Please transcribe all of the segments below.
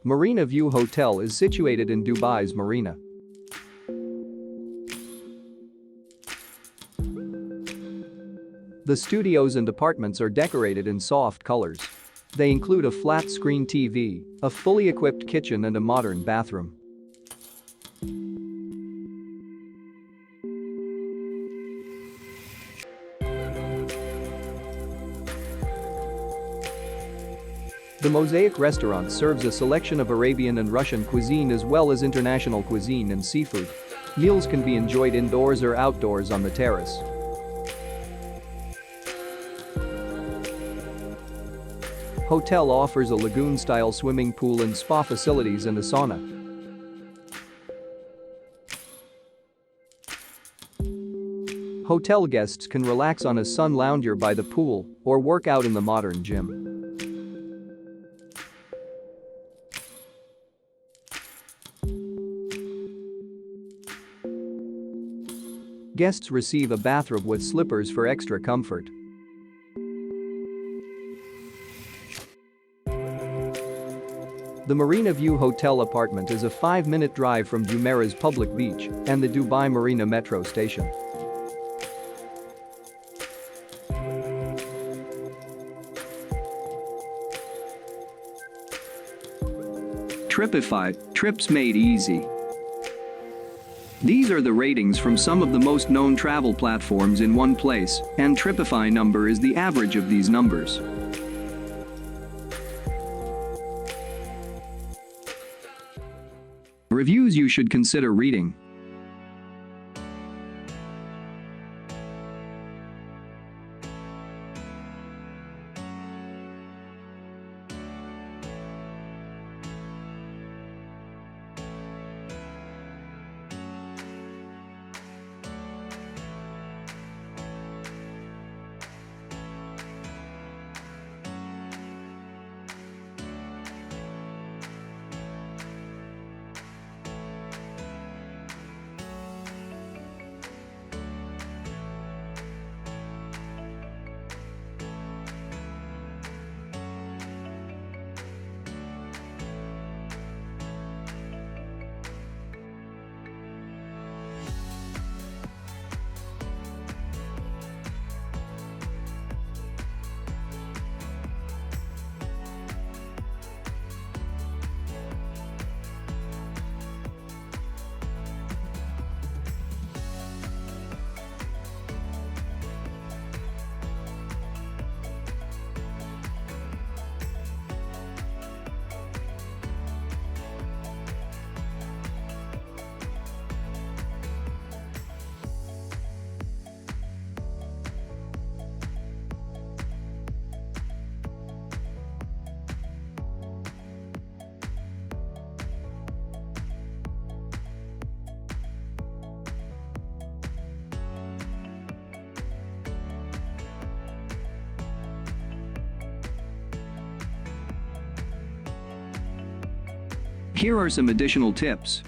Marina View Hotel is situated in Dubai's Marina. The studios and apartments are decorated in soft colors. They include a flat-screen TV, a fully equipped kitchen and a modern bathroom. The Mosaic restaurant serves a selection of Arabian and Russian cuisine as well as international cuisine and seafood. Meals can be enjoyed indoors or outdoors on the terrace. Hotel offers a lagoon-style swimming pool and spa facilities and a sauna. Hotel guests can relax on a sun lounger by the pool or work out in the modern gym. Guests receive a bathrobe with slippers for extra comfort. The Marina View Hotel Apartment is a 5-minute drive from Jumeirah's public beach and the Dubai Marina metro station. Tripeefy, trips made easy. These are the ratings from some of the most known travel platforms in one place, and Tripeefy number is the average of these numbers. Reviews you should consider reading. Here are some additional tips.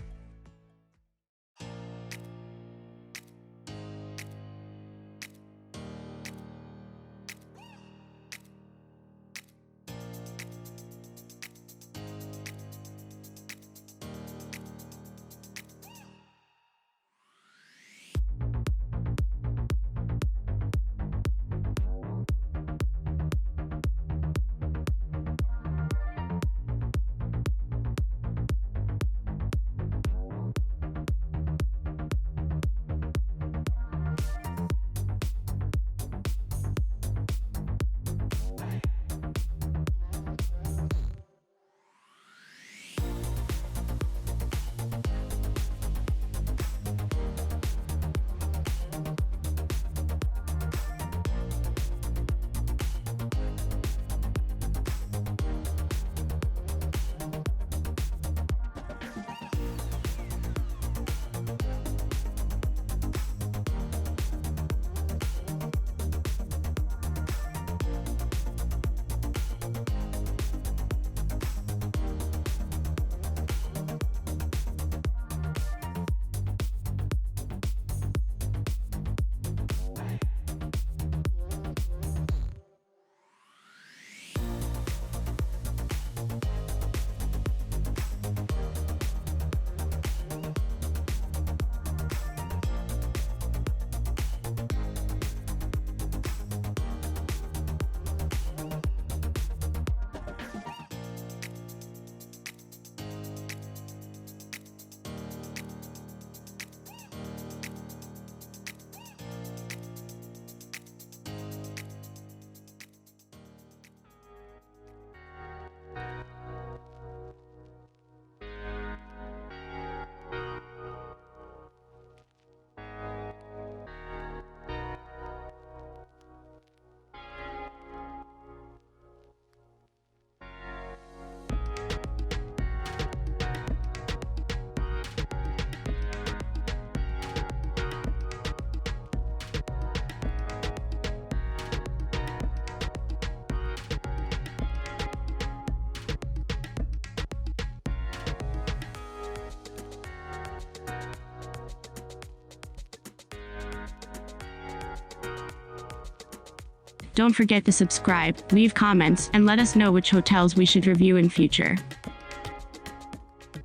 Don't forget to subscribe, leave comments, and let us know which hotels we should review in future.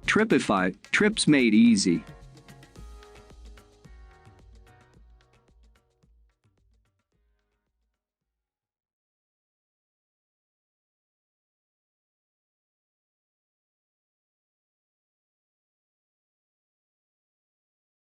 Tripeefy, trips made easy.